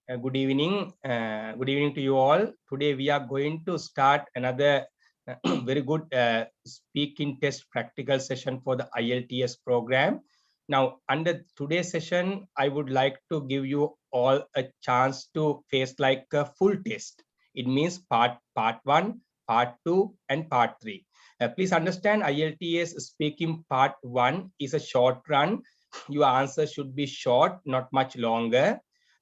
Good evening. Good evening to you all. Today we are going to start another very good speaking test practical session for the IELTS program. Now, under today's session, I would like to give you all a chance to face like a full test. It means part 1, part 2, and part 3. Please understand, IELTS speaking part 1 is a short run. Your answer should be short, not much longer.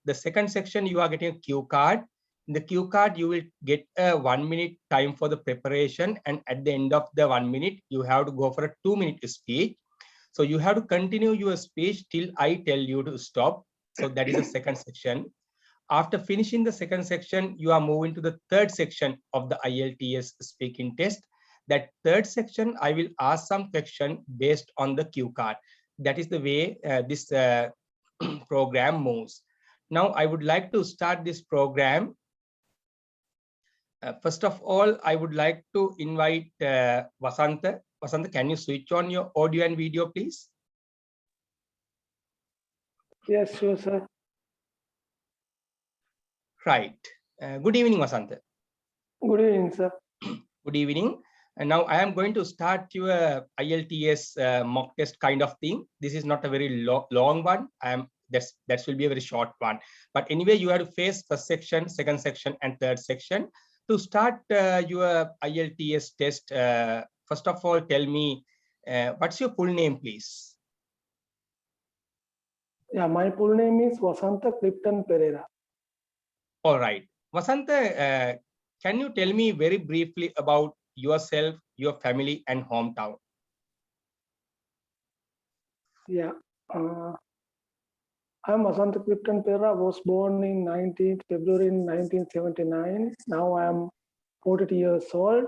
The second section, you are getting a cue card. In the cue card, you will get a 1 minute time for the preparation, and at the end of the 1 minute, you have to go for a 2-minute speech. So you have to continue your speech till I tell you to stop. So that is the second section. After finishing the second section, you are moving to the third section of the IELTS speaking test. That third section, I will ask some question based on the cue card. That is the way this program moves. Now, I would like to start this program. First of all, I would like to invite Vasantha. Vasantha, can you switch on your audio and video, please? Yes, sure, sir. Right. Good evening, Vasantha. Good evening, sir. Good evening. And now I am going to start your IELTS mock test kind of thing. This is not a very long one. That will be a very short one. But anyway, you have to face first section, second section, and third section. To start your IELTS test, first of all, tell me, what's your full name, please? Yeah, my full name is Vasantha Clifton Pereira. All right. Vasantha, can you tell me very briefly about yourself, your family, and hometown? Yeah. I'm Vasantha Clifton Pereira. Was born in 19th February 1979. Now I am 40 years old.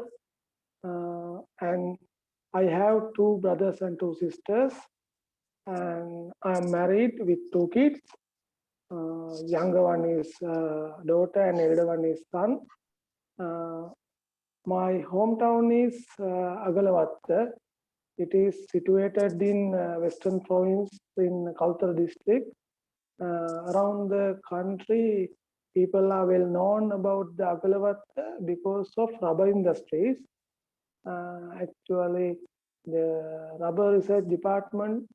And I have 2 brothers and 2 sisters. And I'm married with 2 kids. Younger one is daughter and elder one is son. My hometown is Agalavatta. It is situated in Western Province in Kaltara district. Around the country, people are well known about the Agalavatta because of rubber industries. Actually, the rubber research department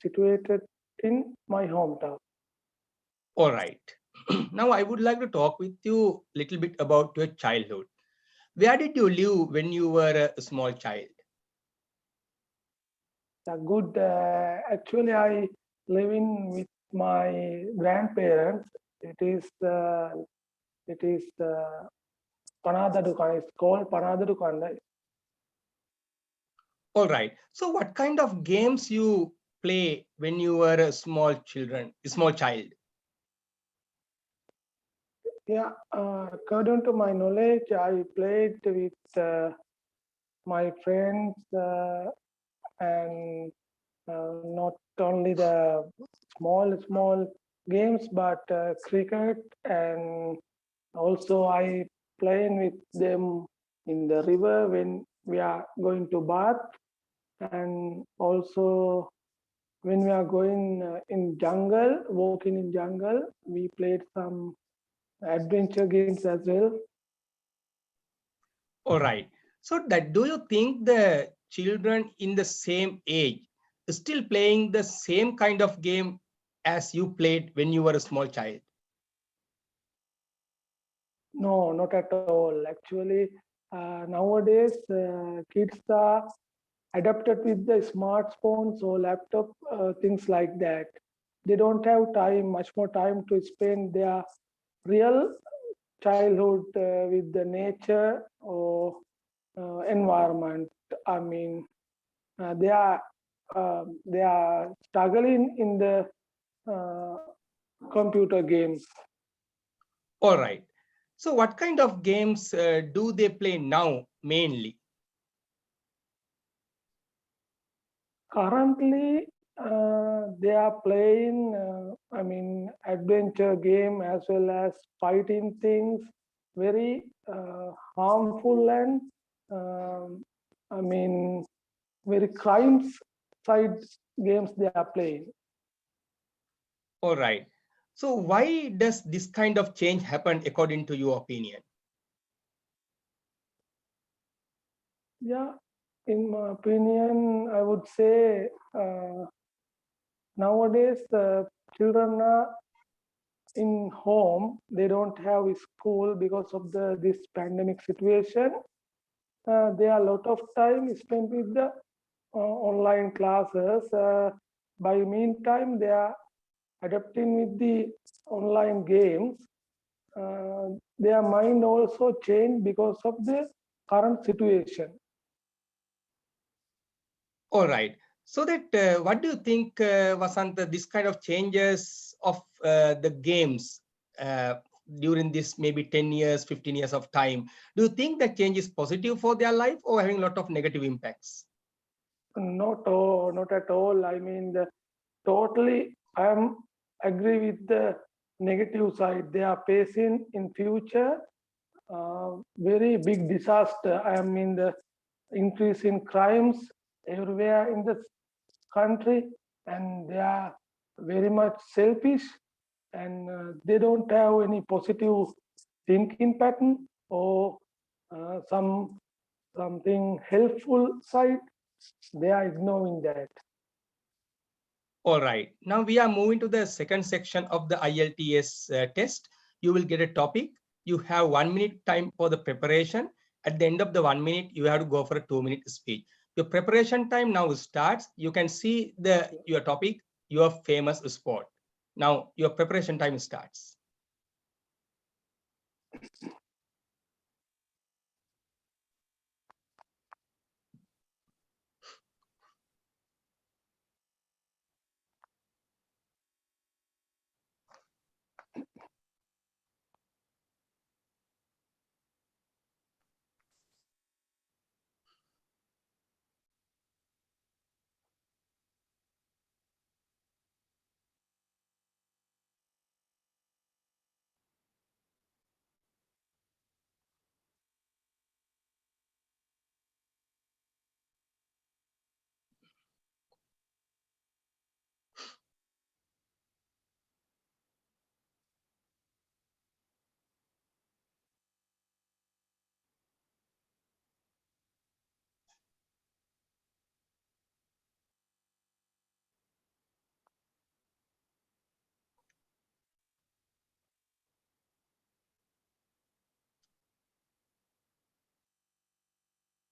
situated in my hometown. All right. Now I would like to talk with you a little bit about your childhood. Where did you live when you were a small child? Good. Actually, I live in with my grandparents. It is Panadadukan. It's called Panadadukan. All right. So what kind of games you play when you were a small child? Yeah, according to my knowledge, I played with my friends and not only the small games, but cricket, and also I playing with them in the river when we are going to bath, and also when we are going in jungle, walking in jungle, we played some adventure games as well. All right. So that do you think the children in the same age still playing the same kind of game as you played when you were a small child? No, not at all. Actually, nowadays kids are adapted with the smartphones or laptop, things like that. They don't have much more time to spend their real childhood with the nature or environment. I mean, they are struggling in the computer games. All right. So what kind of games do they play now mainly? Currently, they are playing, adventure game as well as fighting things, very harmful and, very crimes side games they are playing. All right. So why does this kind of change happen according to your opinion? Yeah, in my opinion, I would say nowadays children are in home. They don't have school because of this pandemic situation. There are a lot of time spent with the online classes. By meantime, they are adapting with the online games. Their mind also changed because of the current situation. All right. So that what do you think, Vasantha, this kind of changes of the games during this maybe 10 years, 15 years of time, do you think that change is positive for their life or having a lot of negative impacts? Not at all. I mean, totally, I am agree with the negative side. They are facing in future very big disaster. I mean, the increase in crimes everywhere in the country, and they are very much selfish, and they don't have any positive thinking pattern or something helpful side. They are ignoring that. All right. Now we are moving to the second section of the IELTS test. You will get a topic. You have 1 minute time for the preparation. At the end of the 1 minute, you have to go for a 2-minute speech. Your preparation time now starts. You can see your topic, your famous sport. Now your preparation time starts.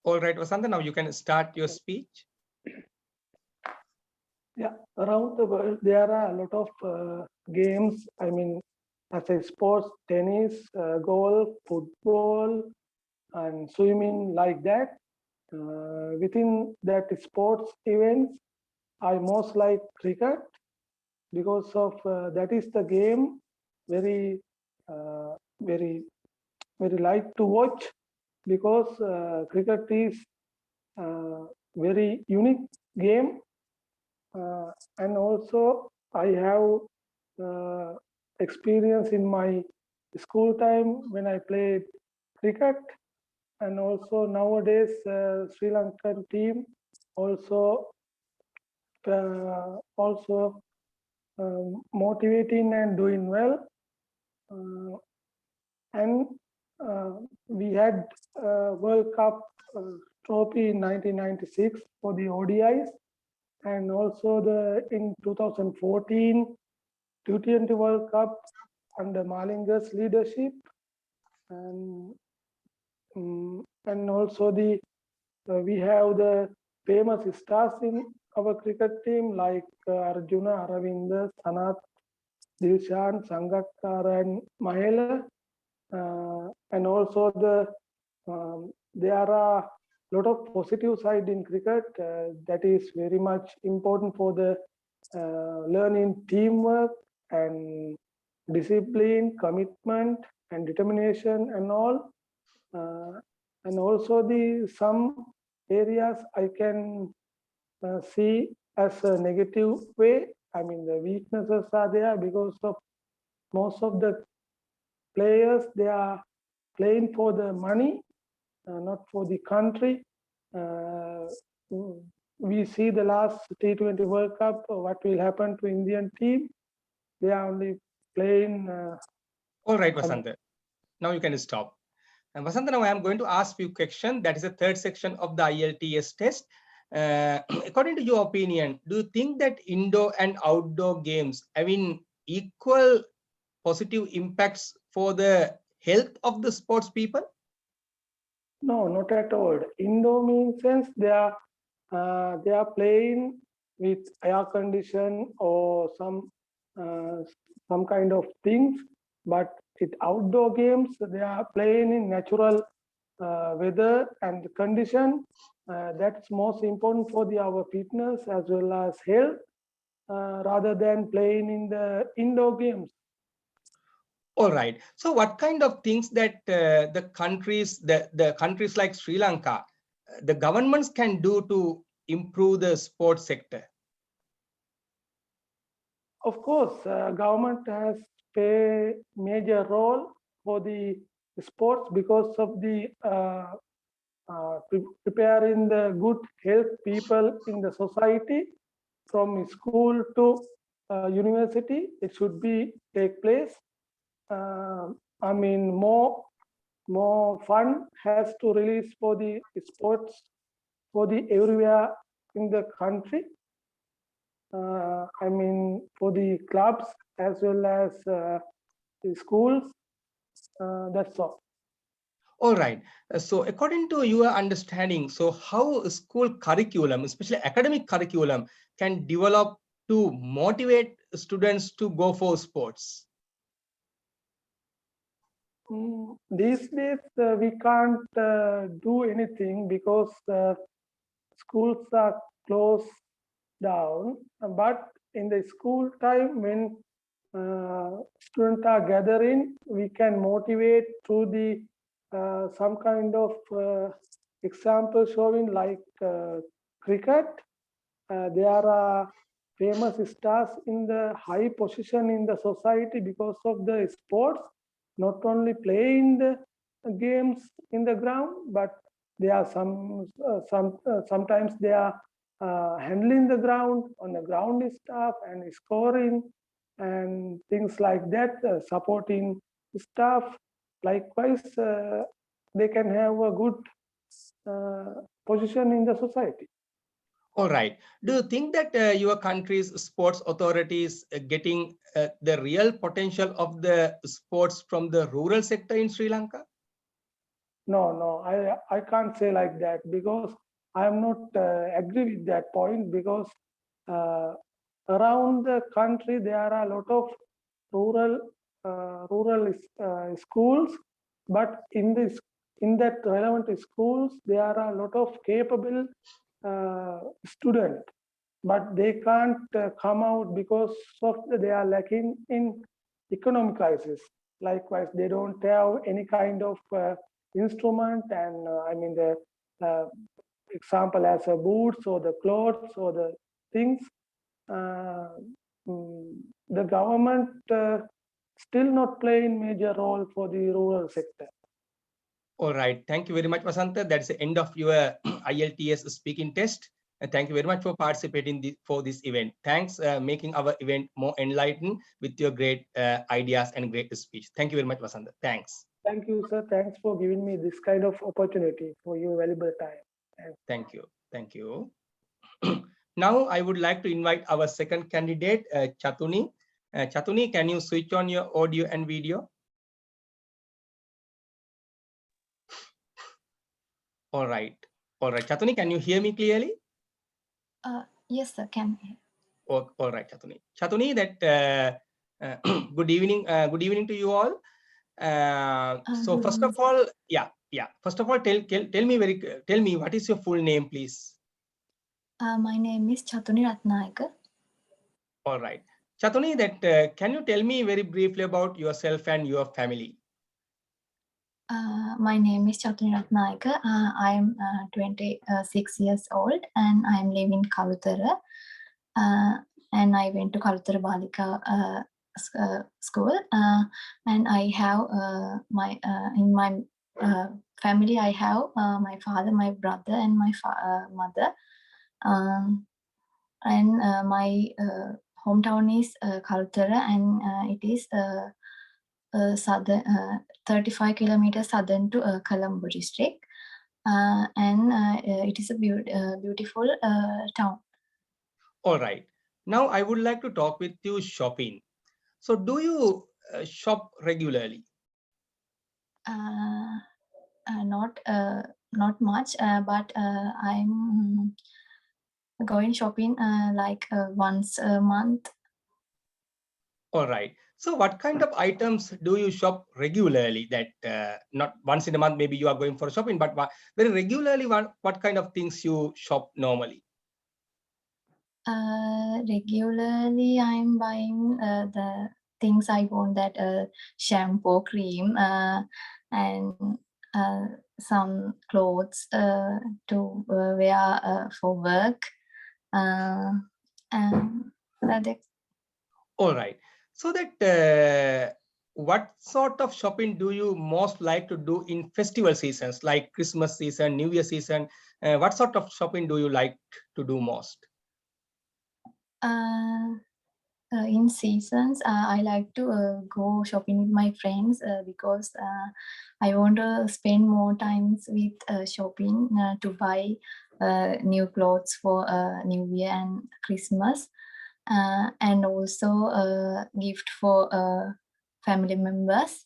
All right, Vasantha, now you can start your speech. Yeah, around the world there are a lot of games. I mean, as a sports, tennis, golf, football, and swimming like that. Within that sports events, I most like cricket because of that is the game very, very, very like to watch because cricket is very unique game, and also I have experience in my school time when I played cricket, and also nowadays Sri Lankan team also motivating and doing well, uh, and we had World Cup trophy in 1996 for the ODIs, and also in 2014 T20 World Cup under Malinga's leadership, and and also we have the famous stars in our cricket team like Arjuna, Aravinda, Sanath, Dilshan, Sangakkara, and Mahela, and also there are a lot of positive side in cricket that is very much important for the learning teamwork and discipline, commitment, and determination, and all. And also some areas I can see as a negative way. I mean, the weaknesses are there because of most of the players, they are playing for the money, not for the country. Uh, we see the last T20 World Cup, what will happen to Indian team. They are only plain. All right, Vasantha. Now you can stop. And Vasantha, now I am going to ask you a question. That is the third section of the IELTS test. According to your opinion, do you think that indoor and outdoor games having equal positive impacts for the health of the sports people? No, not at all. Indoor means sense they are playing with air condition or some kind of things, but with outdoor games they are playing in natural weather and condition. That's most important for our fitness as well as health, rather than playing in the indoor games. All right. So what kind of things that the countries like Sri Lanka, the governments can do to improve the sports sector? Of course, government has play major role for the sports because of the preparing the good health people in the society from school to university. It should be take place. I mean, more fun has to release for the sports for the everywhere in the country. I mean, for the clubs as well as the schools. That's all. All right. So according to your understanding, so how school curriculum, especially academic curriculum, can develop to motivate students to go for sports? These days, we can't do anything because schools are closed down. But in the school time, when students are gathering, we can motivate through the some kind of example showing like cricket. There are famous stars in the high position in the society because of the sports, not only playing the games in the ground, but they are sometimes they are handling the ground on the ground stuff and scoring and things like that, supporting staff. Likewise, they can have a good position in the society. All right. Do you think that your country's sports authorities getting the real potential of the sports from the rural sector in Sri Lanka? No, I can't say like that because I am not agree with that point because uh, around the country there are a lot of rural schools, but in that relevant schools there are a lot of capable students, but they can't come out because of they are lacking in economic crisis. Likewise, they don't have any kind of instrument, and I mean the uh, example as a boots or the clothes or the things. uh, the government still not playing major role for the rural sector. All right. Thank you very much, Vasantha. That's the end of your IELTS speaking test. And thank you very much for participating for this event. Thanks, making our event more enlightened with your great ideas and great speech. Thank you very much, Vasantha. Thanks. Thank you, sir. Thanks for giving me this kind of opportunity for your valuable time. Thank you. Thank you. Now, I would like to invite our second candidate, Chatuni. Chatuni, can you switch on your audio and video? All right. All right. Chatuni, can you hear me clearly? Yes, sir, can. All right, Chatuni. Chatuni, that good evening. Good evening to you all. So first of all, First of all, tell me what is your full name, please? My name is Chatuni Ratnayaka. All right, Chatuni, that can you tell me very briefly about yourself and your family? My name is Chatuni Ratnayaka. I am 26 years old and I am living in Kalutara. And I went to Kalutara Balika school. And I have in my family, I have my father, my brother, and my mother. And my hometown is Kalutara, and it is southern 35 kilometers southern to Colombo district, and it is a beautiful town. All right. Now I would like to talk with you shopping. So do you shop regularly? Not much, but I'm going shopping like once a month. All right. So what kind of items do you shop regularly? That not once in a month, maybe you are going for shopping, but very regularly, what kind of things you shop normally? Regularly, I'm buying the things I want, that shampoo, cream, and some clothes to wear for work. And that's All right. So that what sort of shopping do you most like to do in festival seasons, like Christmas season, New Year season? What sort of shopping do you like to do most? in seasons, I like to go shopping with my friends because I want to spend more times with shopping to buy new clothes for New Year and Christmas, and also gift for family members.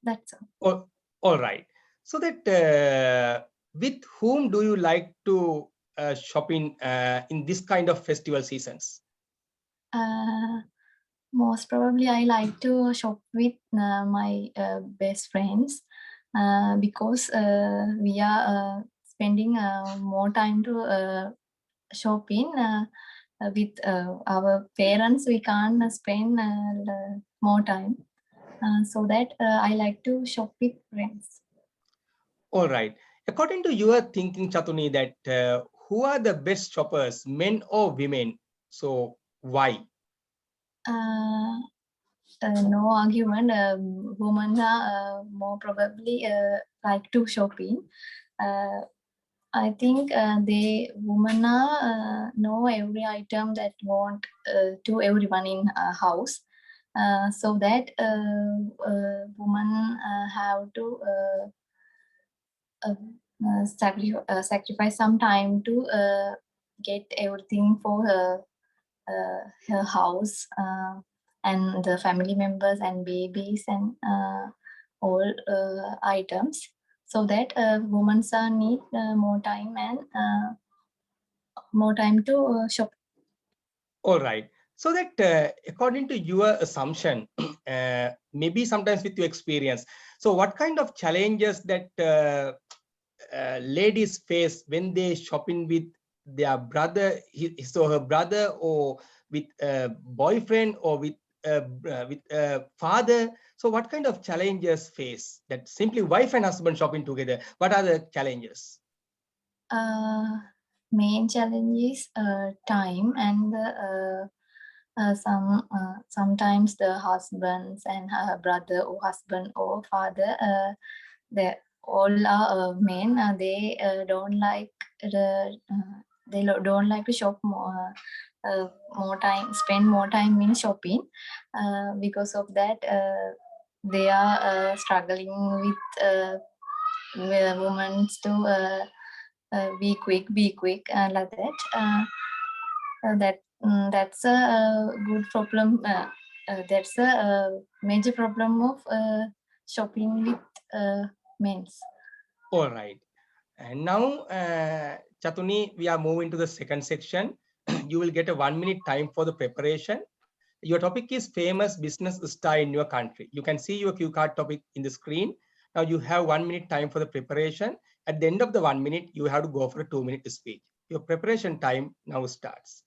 That's all. All right. So that with whom do you like to shopping in this kind of festival seasons? Most probably, I like to shop with my best friends because we are spending more time to shopping with our parents. We can't spend more time, so that I like to shop with friends. All right. According to your thinking, Chatuni, that who are the best shoppers, men or women? So why? No argument. Women are more probably like to shopping. I think they women are know every item that want to everyone in a house, so that women have to sacrifice some time to get everything for her house, and the family members and babies and all items, so that women need more time and more time to shop. All right. So that according to your assumption, maybe sometimes with your experience, so what kind of challenges that ladies face when they shopping with their brother, his or her brother, or with a boyfriend, or with a father? So what kind of challenges face that simply wife and husband shopping together? What are the challenges? Main challenge is time, and sometimes the husbands and brother or husband or father, they all are men. They don't like don't like to shop more time, spend more time in shopping. Because of that, they are struggling with women to be quick, like that. That's a good problem. That's a major problem of shopping with men. All right. And now, Chatuni, we are moving to the second section. You will get a 1 minute time for the preparation. Your topic is famous business star in your country. You can see your cue card topic in the screen. Now you have 1 minute time for the preparation. At the end of the 1 minute, you have to go for a 2-minute speech. Your preparation time now starts.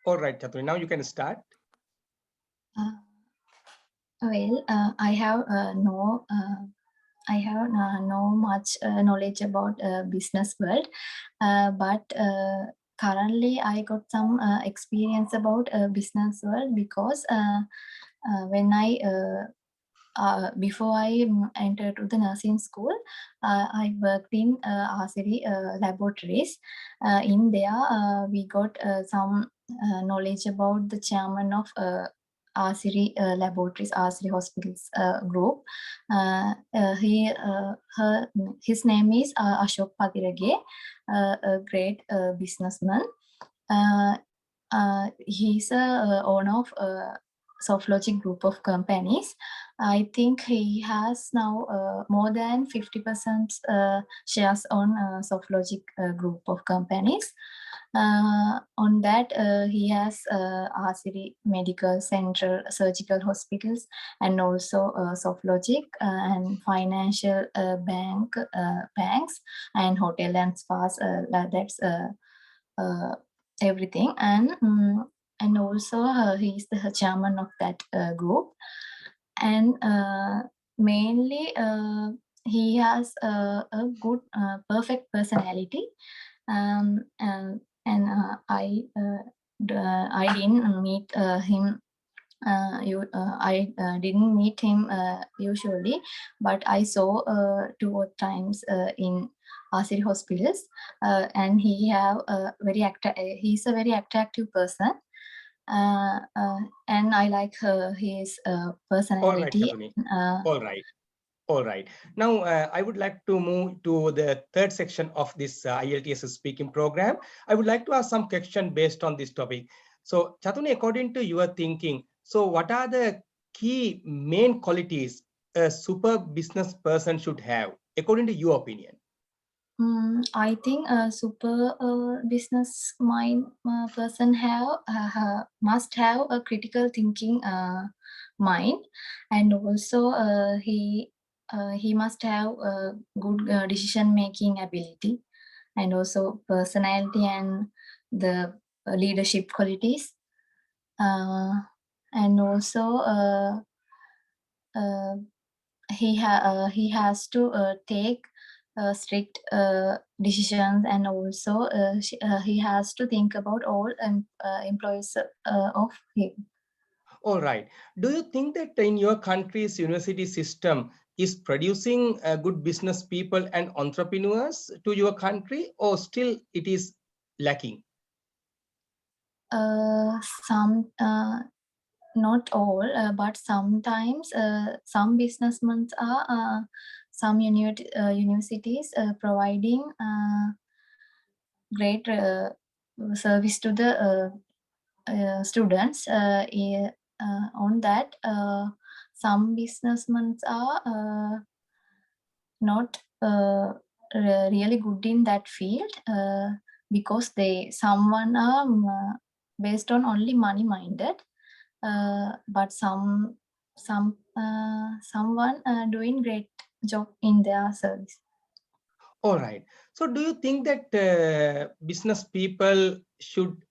All right, Chatuni, now you can start. I have no much knowledge about business world, but currently I got some experience about business world because when I before I entered to the nursing school, I worked in Asiri laboratories. In there, we got some knowledge about the chairman of Asiri laboratories, Asiri hospitals group. His name is Ashok Patirage, a great businessman. He's a owner of Softlogic group of companies. I think he has now more than 50% shares on Softlogic group of companies. On that, he has Asiri Medical Central Surgical Hospitals and also Softlogic and financial banks and hotel and spas. That's everything. And also he is the chairman of that group. And mainly he has a good, perfect personality. I didn't meet him. I didn't meet him usually, but I saw 2 or times in Asiri hospitals, and he's a very attractive person, and I like his personality. All right, Chatuni. All right. All right. Now, I would like to move to the third section of this IELTS speaking program. I would like to ask some question based on this topic. So, Chatuni, according to your thinking, so what are the key main qualities a super business person should have, according to your opinion? I think a super business mind person must have a critical thinking mind, and also he must have a good decision making ability, and also personality and the leadership qualities, and also he has to take strict decisions, and also he has to think about all employees of him. All right. Do you think that in your country's university system is producing good business people and entrepreneurs to your country, or still it is lacking? Some not all, but sometimes some businessmen are some universities providing great service to the students. On that, some businessmen are not really good in that field because someone are based on only money minded, but someone doing great job in their service. All right. So do you think that business people should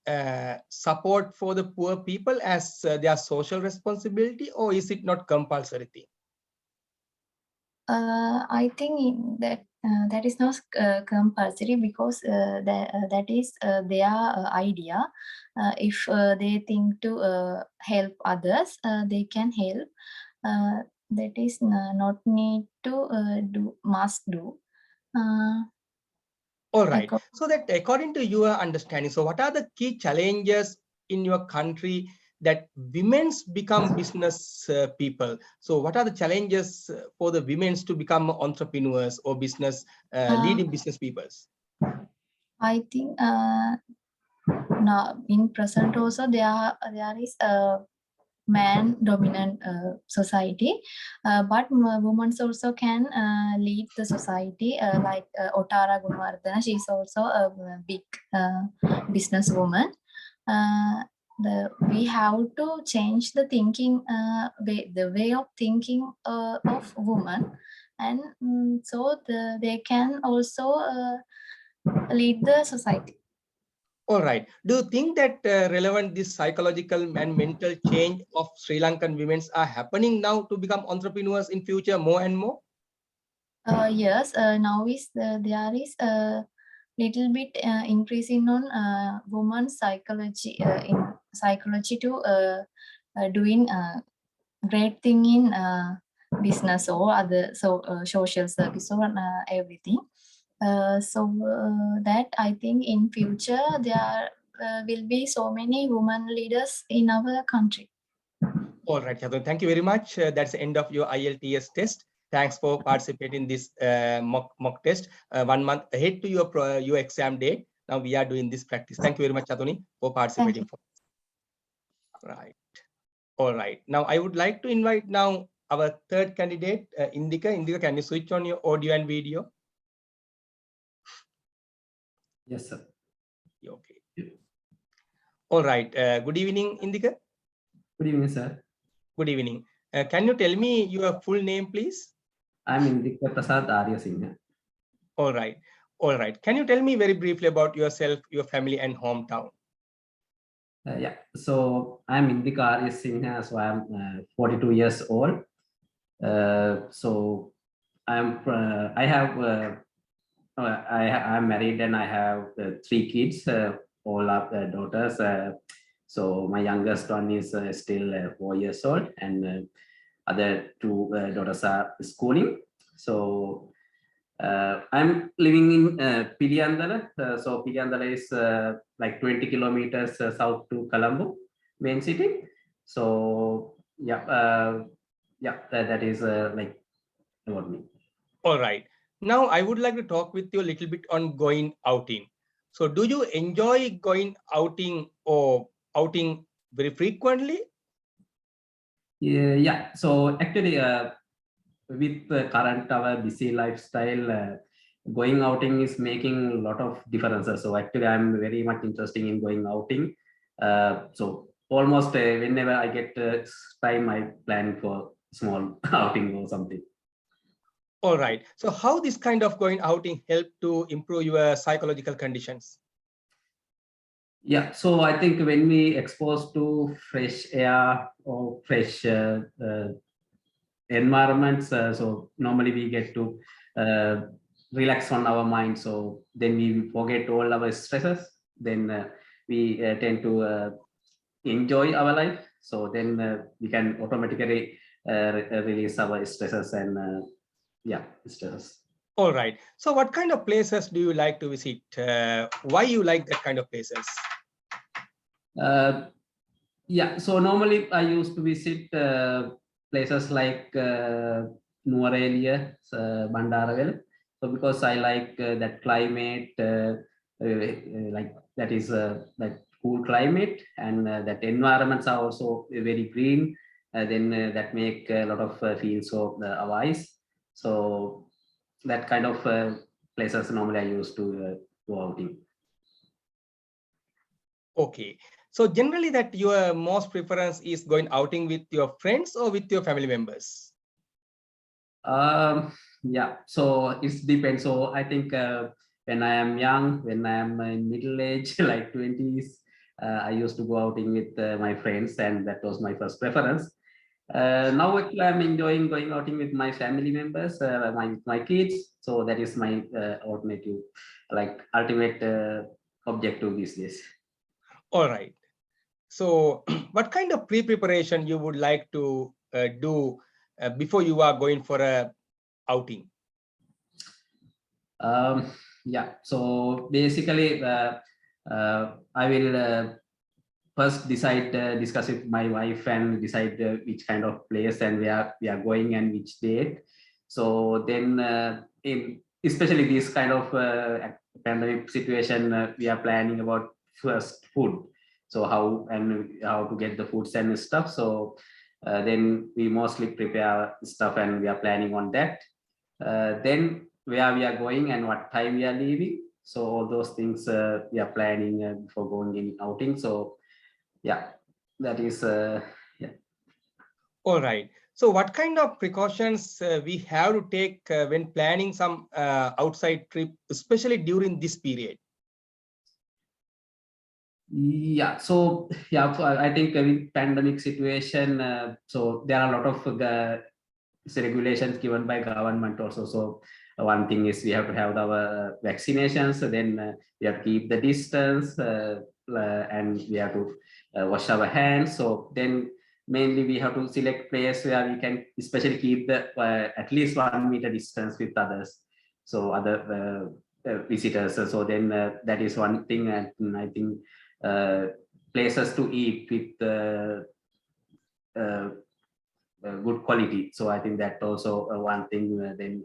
support for the poor people as their social responsibility, or is it not compulsory thing? I think that is not compulsory because that is their idea. If they think to help others, they can help. That is not need to must do. All right. So that according to your understanding, so what are the key challenges in your country that women's become business people? So what are the challenges for the women's to become entrepreneurs or business leading business peoples? I think now in present also there is a man dominant society, but women also can lead the society, like Otara Gunawardena. She's also a big businesswoman. We have to change the thinking, the way of thinking of women, and so they can also lead the society. All right. Do you think that relevant this psychological and mental change of Sri Lankan women are happening now to become entrepreneurs in future more and more? Yes, now there is a little bit increasing on women's psychology in psychology to doing great thing in business or other social service or everything. That I think in future there will be so many women leaders in our country. All right, Chatuni, thank you very much. That's the end of your IELTS test. Thanks for participating in this mock test. 1 month ahead to your exam date. Now we are doing this practice. Thank you very much, Chatuni, for participating. Right. All right. Now I would like to invite now our third candidate, Indica. Indica, can you switch on your audio and video? Yes, sir. Okay. All right. Good evening, Indica. Good evening, sir. Good evening. Can you tell me your full name, please? I'm Indica Prasad Arya Singh. All right. All right. Can you tell me very briefly about yourself, your family, and hometown? Yeah. So I'm Indica Arya Singh. So I'm 42 years old. So I'm married and I have 3 kids. All are daughters. So my youngest one is still 4 years old, and other 2 daughters are schooling. So I'm living in Piliandala. So Piliandala is like 20 kilometers south to Colombo, main city. So yeah, that is like about me. All right. Now I would like to talk with you a little bit on going outing. So do you enjoy going outing or outing very frequently? Yeah. So actually, with the current our busy lifestyle, going outing is making a lot of differences. So actually, I'm very much interested in going outing. So almost whenever I get time, I plan for small outing or something. All right. So how this kind of going outing help to improve your psychological conditions? Yeah, so I think when we expose to fresh air or fresh environments, so normally we get to relax on our mind. So then we forget all our stresses. Then we tend to enjoy our life. So then we can automatically release our stresses and yeah, stress. All right. So what kind of places do you like to visit? Why you like that kind of places? Yeah, so normally I used to visit places like Nuwara, Bandaravel. So because I like that climate, like that is that cool climate, and that environments are also very green. Then that make a lot of feels of our eyes. So that kind of places normally I used to go outing. Okay. So generally that your most preference is going outing with your friends or with your family members? Yeah, so it depends. So I think when I am young, when I am in middle age, like 20s, I used to go outing with my friends, and that was my first preference. Now actually I'm enjoying going outing with my family members, my kids. So that is my alternative, like ultimate objective these days. All right. So what kind of pre-preparation you would like to do before you are going for a outing? Yeah, so basically I will first discuss with my wife and decide which kind of place and where we are going and which date. So then especially this kind of pandemic situation, we are planning about first food. So how to get the foods and stuff. So then we mostly prepare stuff and we are planning on that. Then where we are going and what time we are leaving. So all those things we are planning before going in outing. So yeah, that is yeah. All right. So what kind of precautions we have to take when planning some outside trip, especially during this period? Yeah, so yeah, I think with pandemic situation, so there are a lot of regulations given by government also. So one thing is we have to have our vaccinations, so then we have to keep the distance, and we have to wash our hands. So then mainly we have to select place where we can especially keep the at least 1 meter distance with others, so other visitors. So then that is one thing. And I think places to eat with uh, good quality. So I think that also one thing. Then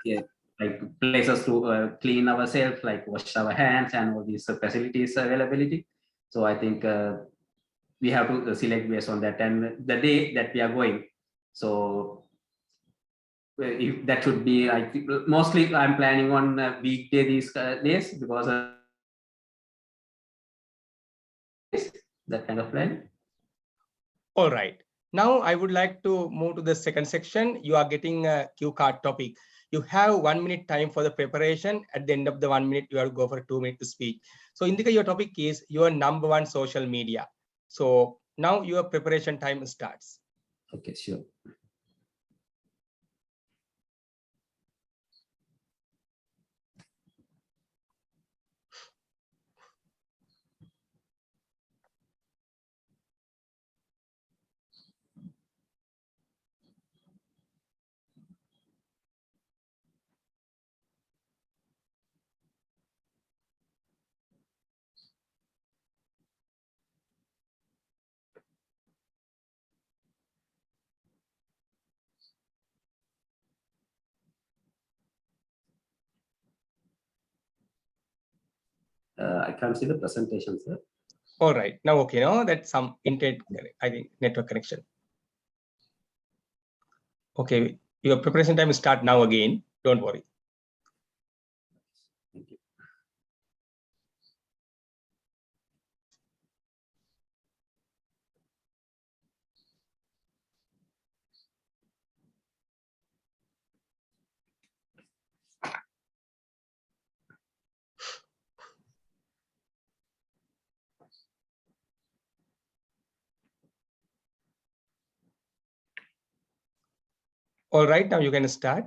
yeah, like places to clean ourselves, like wash our hands and all these facilities availability. So I think we have to select based on that and the day that we are going. So if that should be, I think mostly I'm planning on weekday these days, because that kind of plan. All right. Now I would like to move to the second section. You are getting a cue card topic. You have 1 minute time for the preparation. At the end of the 1 minute, you have to go for 2 minutes speech. So Indica, your topic is your #1 social media. So now your preparation time starts. Okay, sure. I can't see the presentation, sir. All right. Now, okay, no, that's some internet, I think, network connection. Okay, your preparation time will start now again. Don't worry. Thank you. All right, now you can start.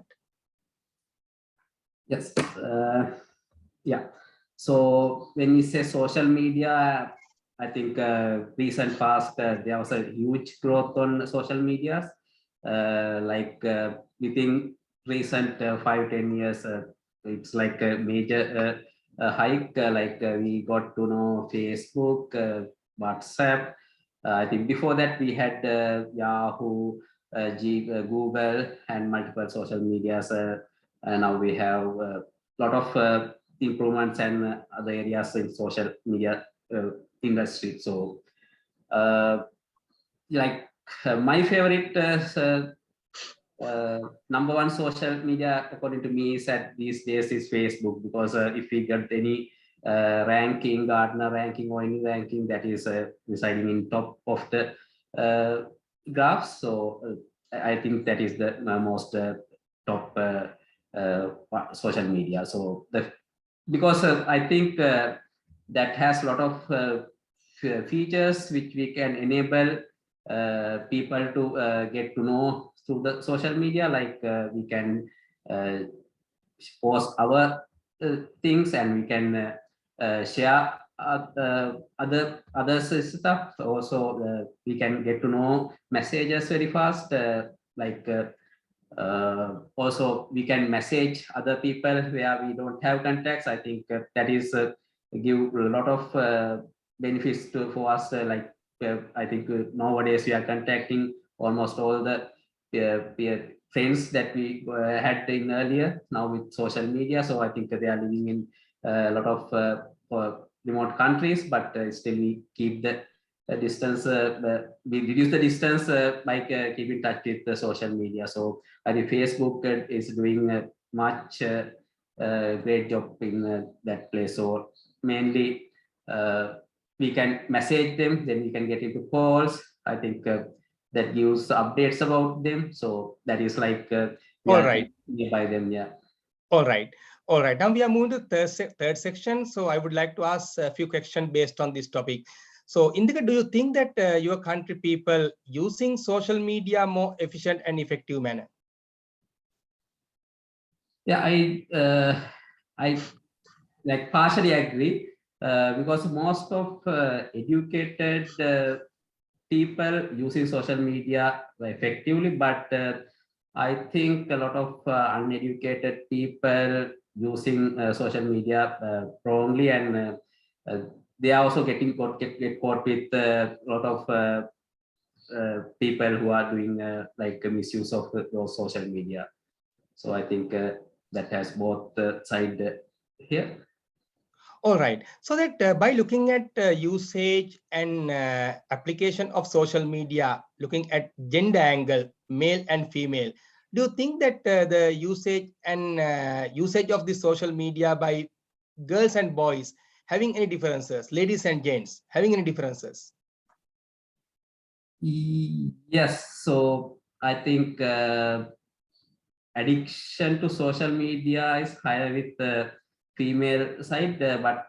Yes. Yeah. So when we say social media, I think recent past there was a huge growth on social medias. Within recent 5-10 years, it's like a major hike. We got to know Facebook, WhatsApp. I think before that we had Yahoo, Google, and multiple social medias. And now we have a lot of improvements and other areas in social media industry. So my favorite #1 social media according to me is that these days is Facebook, because if we get any ranking, Gartner ranking or any ranking, that is residing in top of the graphs. So I think that is the most top social media. So because I think that has a lot of features which we can enable people to get to know through the social media. Like we can post our things, and we can share other stuff. Also we can get to know messages very fast. Also we can message other people where we don't have contacts. I think that is give a lot of benefits for us. I think nowadays we are contacting almost all the peer friends that we had in earlier now with social media. So I think they are living in a lot of remote countries, but still we keep the distance. We reduce the distance by keeping touch with the social media. So I think Facebook is doing a much great job in that place. So mainly we can message them, then we can get into calls. I think that gives updates about them. So that is like we All are right. nearby them. Yeah. All right. All right, now we are moving to third section. So I would like to ask a few questions based on this topic. So Indica, do you think that your country people using social media more efficient and effective manner? Yeah, I like partially agree because most of educated people using social media effectively, but I think a lot of uneducated people using social media wrongly, and they are also get caught with a lot of people who are doing like misuse of those social media. So I think that has both side here. All right, so that by looking at usage and application of social media, looking at gender angle, male and female, do you think that the usage and usage of the social media by girls and boys having any differences, ladies and gents having any differences? Yes, so I think addiction to social media is higher with the female side, but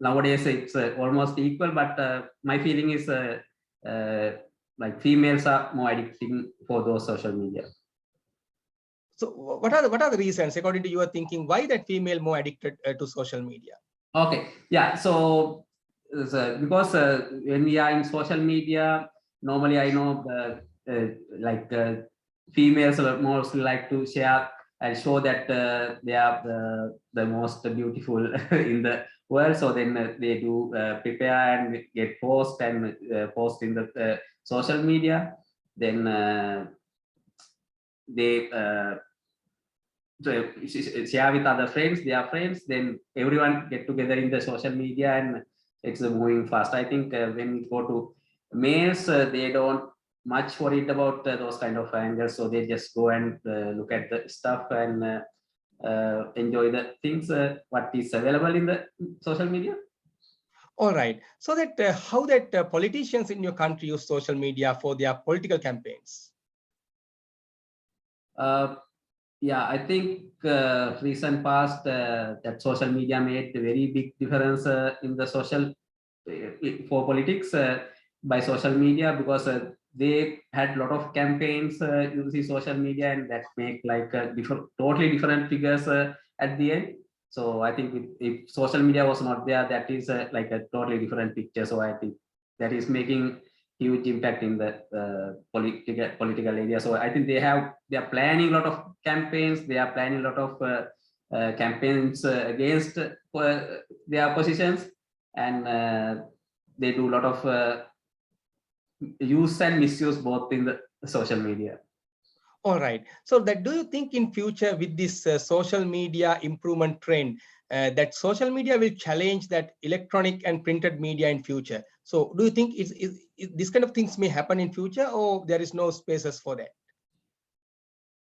nowadays it's almost equal. But my feeling is like females are more addicting for those social media. So what are the reasons, according to your thinking, why that female more addicted to social media? Okay, yeah. So, because when we are in social media, normally I know like females mostly like to share and show that they are the most beautiful in the world. So then they do prepare and get post and post in the social media. Then they share with other friends, their friends, then everyone get together in the social media, and it's moving fast. I think when we go to males, they don't much worried about those kind of angles, so they just go and look at the stuff and enjoy the things what is available in the social media. All right, so that how that politicians in your country use social media for their political campaigns? Yeah, I think recent past that social media made a very big difference in the social for politics by social media, because they had a lot of campaigns using social media, and that make like totally different figures at the end. So I think if social media was not there, that is like a totally different picture. So I think that is making huge impact in the political area. So I think they are planning a lot of campaigns. They are planning a lot of campaigns against their positions, and they do a lot of use and misuse both in the social media. All right, so that do you think in future with this social media improvement trend, that social media will challenge that electronic and printed media in future? So do you think this kind of things may happen in future, or there is no spaces for that?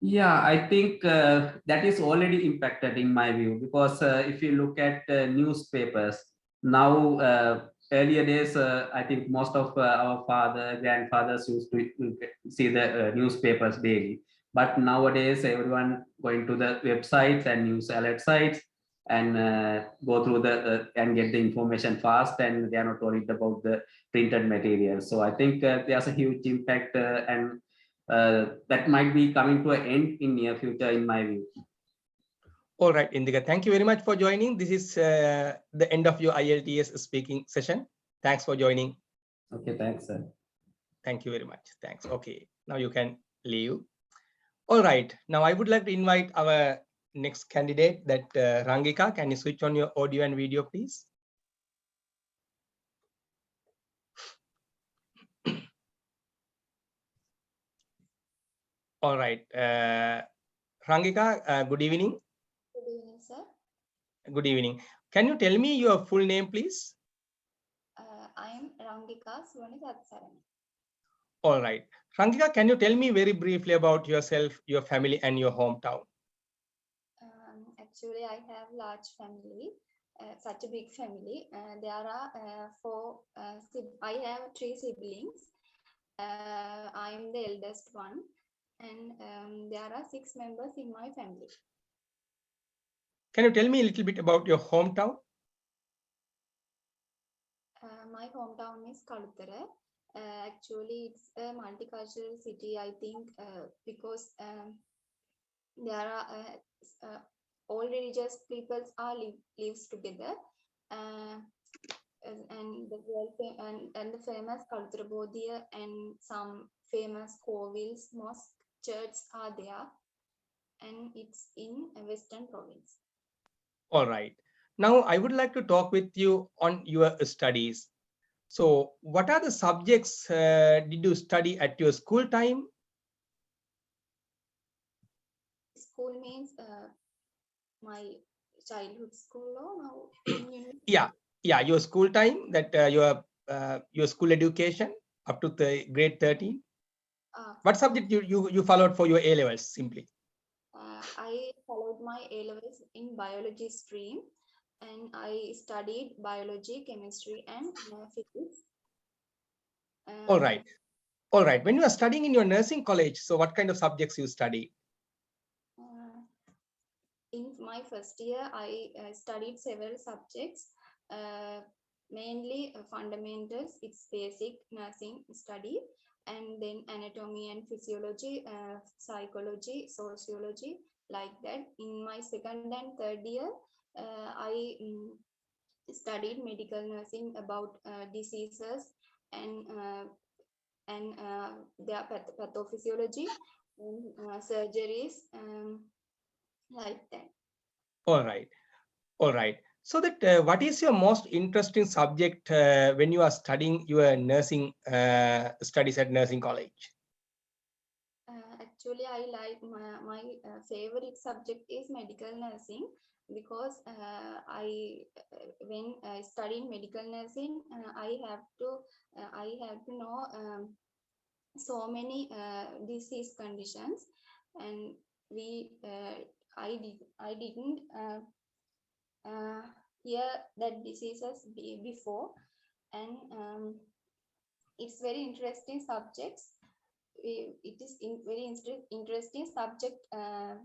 Yeah, I think that is already impacted in my view, because if you look at newspapers now, earlier days, I think most of our grandfathers used to see the newspapers daily. But nowadays, everyone going to the websites and news alert sites and go through the and get the information fast, and they are not worried about the printed material. So I think there's a huge impact, and that might be coming to an end in near future, in my view. All right, Indica, thank you very much for joining. This is the end of your IELTS speaking session. Thanks for joining. Okay, thanks, sir. Thank you very much. Thanks. Okay, now you can leave. All right, now I would like to invite our next candidate, that Rangika. Can you switch on your audio and video, please? All right, Rangika, good evening. Good evening, sir. Good evening. Can you tell me your full name, please? I am Rangika Suvanisatsaran. All right, Rangika, can you tell me very briefly about yourself, your family, and your hometown? Actually, I have large family, such a big family. There are I have 3 siblings. I am the eldest one, and there are 6 members in my family. Can you tell me a little bit about your hometown? My hometown is Kaluthara. Actually, it's a multicultural city, I think, because there are all religious peoples are lives together. And the famous Kaluthara Bodhiya and some famous Kovils, mosque, churches are there, and it's in Western Province. All right. Now I would like to talk with you on your studies. So what are the subjects did you study at your school time? School means my childhood school or now in Yeah, your school time, that your school education up to the grade 13. What subject you followed for your A levels simply? I followed my A levels in biology stream, and I studied biology, chemistry, and physics. All right. All right. When you are studying in your nursing college, so what kind of subjects you study? In my first year, I studied several subjects, mainly fundamentals, it's basic nursing study, and then anatomy and physiology, psychology, sociology, like that. In my second and third year, I studied medical nursing about diseases and their pathophysiology and surgeries, like that. All right. All right. So that what is your most interesting subject when you are studying your nursing studies at nursing college? Actually, I like my favorite subject is medical nursing, because when I study medical nursing, I have to know so many disease conditions, and I didn't hear that diseases before, and it's very interesting subjects. It is very interesting subject,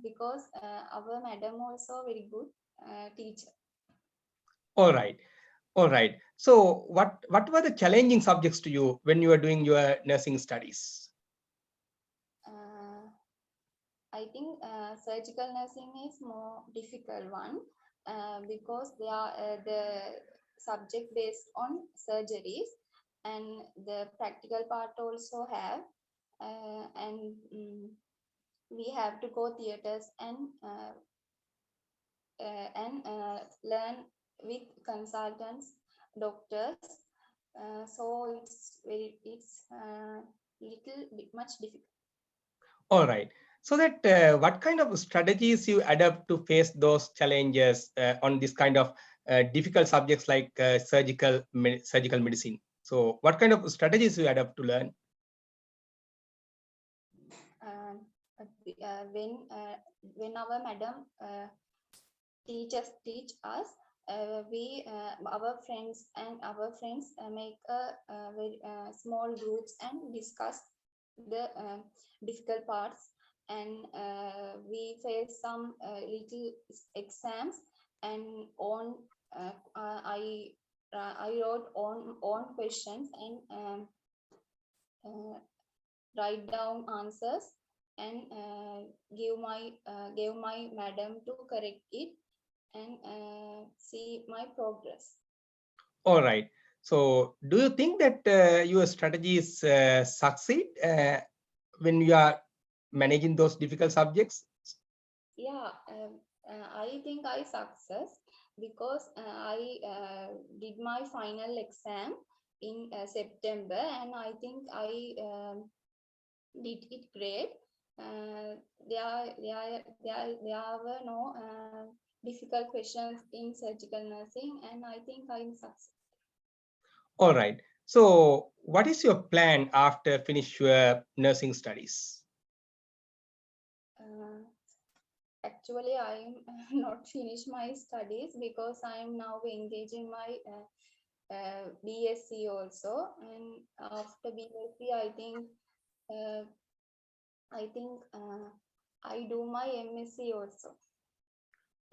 because our madam also very good teacher. All right. All right. So what were the challenging subjects to you when you were doing your nursing studies? I think surgical nursing is more difficult one, because they are the subject based on surgeries, and the practical part also have, and we have to go theaters and learn with consultants, doctors. So it's little bit much difficult. All right. So that what kind of strategies you adapt to face those challenges on this kind of difficult subjects like surgical medicine? So what kind of strategies you adapt to learn? When our madam teach us, our friends make a very small groups and discuss the difficult parts, and we face some little exams, and I wrote on questions, and write down answers, and gave my madam to correct it, and see my progress. All right. So do you think that your strategies succeed when you are managing those difficult subjects? Yeah, I think I success, because I did my final exam in September, and I think I did it great. There were no difficult questions in surgical nursing, and I think I'm success. All right. So what is your plan after finish your nursing studies? Actually, I'm not finished my studies, because I'm now engaged in my BSc also, and after BSc, I think I do my MSc also.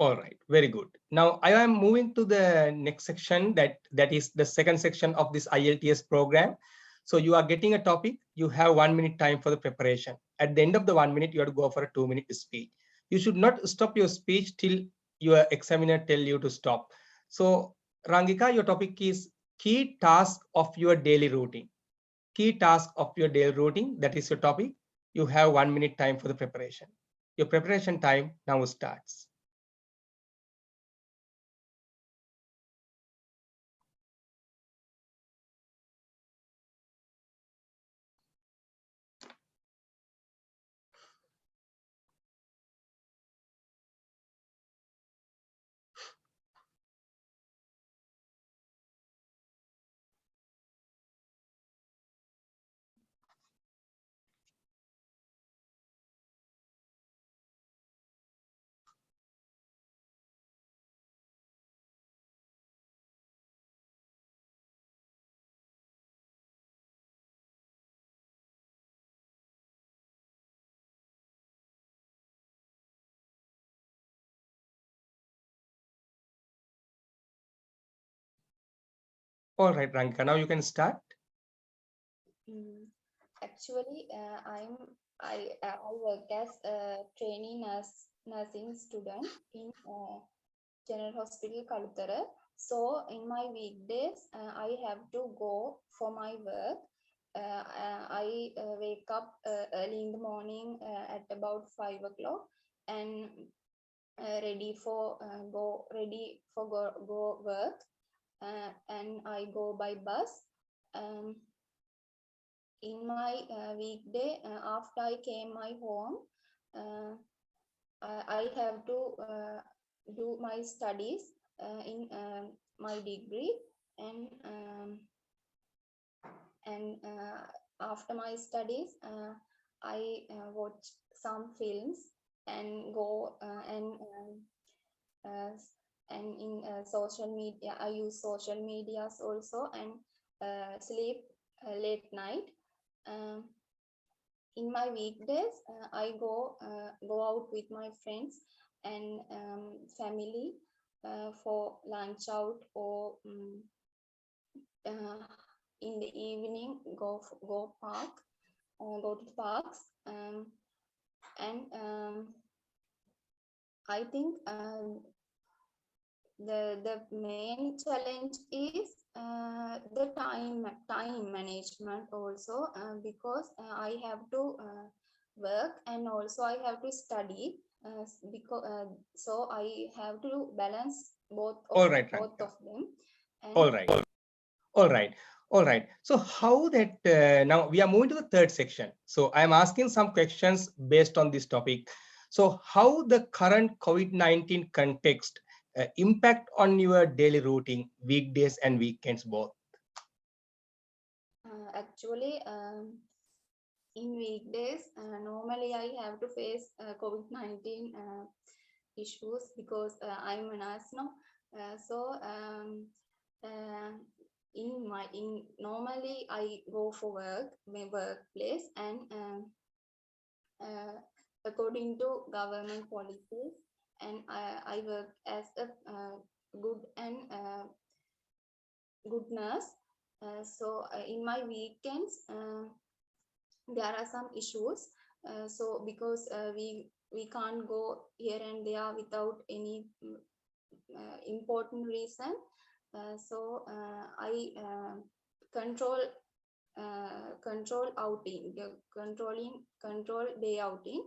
All right, very good. Now I am moving to the next section, that is the second section of this IELTS program. So you are getting a topic, you have 1 minute time for the preparation. At the end of the 1 minute, you have to go for a 2-minute speech. You should not stop your speech till your examiner tell you to stop. So Rangika, your topic is key task of your daily routine. Key task of your daily routine, that is your topic. You have 1 minute time for the preparation. Your preparation time now starts. All right, Rangika, now you can start. Actually, I work as a trainee nursing student in General Hospital Kaluthara. So in my weekdays, I have to go for my work. I wake up early in the morning at about 5 o'clock and ready for go work, and I go by bus. In my weekday, after I came my home, I have to do my studies in my degree, and after my studies, I watch some films and go and in social media. I use social medias also, and sleep late night. In my weekdays, I go out with my friends and family for lunch out, or in the evening go to the parks, and I think the main challenge is the time management also, because I have to work and also I have to study, because so I have to balance both All right, of Rangika. them. And All right. All right. All right. So how that now we are moving to the third section. So I'm asking some questions based on this topic. So how the current COVID-19 context impact on your daily routine, weekdays and weekends both? actually, in weekdays, normally I have to face COVID-19 issues, because I'm a nurse now. So normally I go for my workplace, and according to government policies, and I work as a good nurse. So in my weekends, there are some issues. So because we can't go here and there without any important reason. So I control outing, control day outing.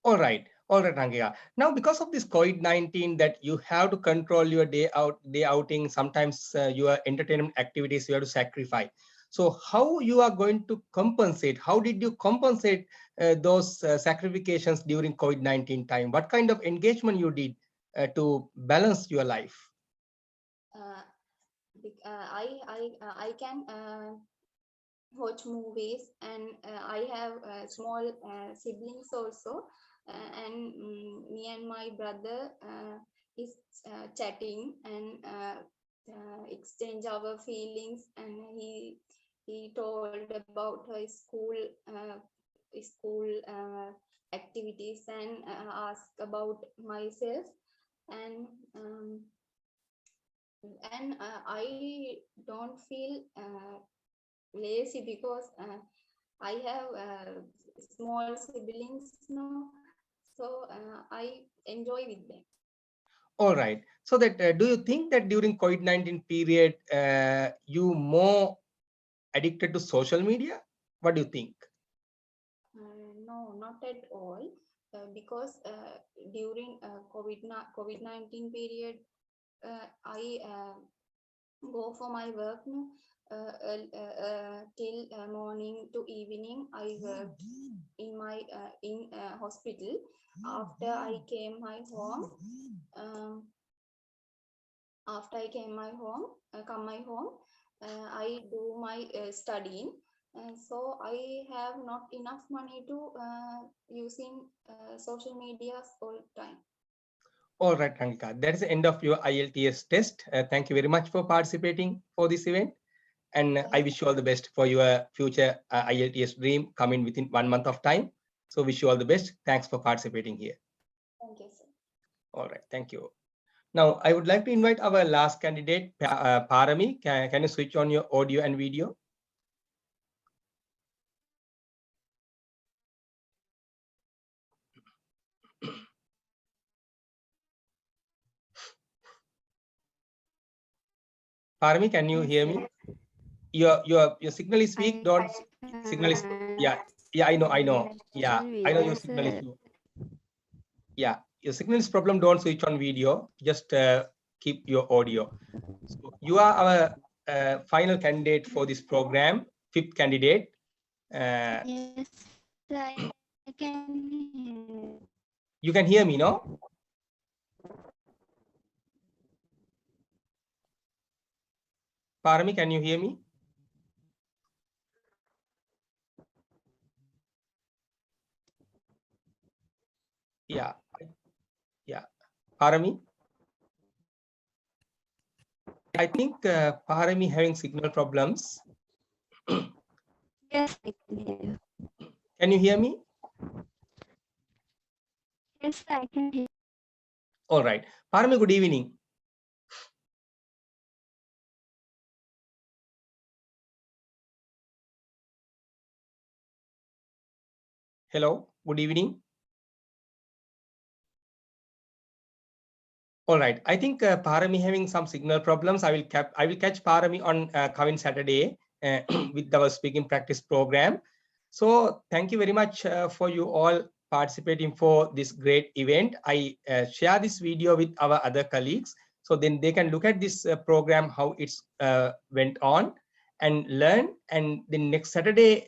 All right. All right, Rangika. Now, because of this COVID-19, that you have to control your day outing, sometimes your entertainment activities you have to sacrifice. So how you are going to compensate? How did you compensate those sacrifications during COVID-19 time? What kind of engagement you did to balance your life? I can watch movies, and I have small siblings also, and me and my brother is chatting and exchange our feelings, and he told about his school school activities and ask about myself, and I don't feel lazy because I have small siblings now, so I enjoy with them. All right. So that do you think that during COVID-19 period, you more addicted to social media? What do you think? No, not at all, because during COVID-19 period, I go for my work no, till morning to evening. I worked in my hospital. After I came my home, come my home, I do my studying. So I have not enough money to using social media all time. All right, Rangika, that is the end of your IELTS test. Thank you very much for participating for this event. And I wish you all the best for your future IELTS dream coming within 1 month of time. So wish you all the best. Thanks for participating here. Thank you, sir. All right, thank you. Now, I would like to invite our last candidate, Parami. Can you switch on your audio and video? Parami, can you hear me? Your signal is weak. Don't signal is yeah. I know. Yeah, I know your signal is low. Yeah, your signal is problem. Don't switch on video. Just keep your audio. So you are our final candidate for this program, 5th candidate. Yes, I can hear. You can hear me, no? Parami, can you hear me? Yeah. Parami? I think Parami having signal problems. Yes, I can hear you. Can you hear me? Yes, I can hear. All right. Parami, good evening. Hello, good evening. All right. I think Parami having some signal problems. I will catch Parami on coming Saturday with our speaking practice program. So thank you very much for you all participating for this great event. I share this video with our other colleagues, so then they can look at this program, how it's went on and learn. And then next Saturday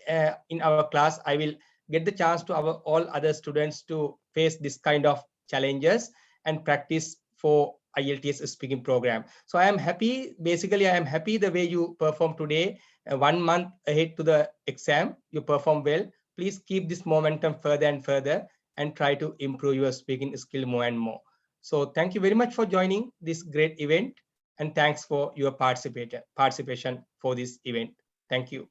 in our class, I will get the chance to our all other students to face this kind of challenges and practice for IELTS speaking program. So I am happy. Basically, I am happy the way you perform today. 1 month ahead to the exam, you perform well. Please keep this momentum further and further and try to improve your speaking skill more and more. So thank you very much for joining this great event, and thanks for your participation for this event. Thank you.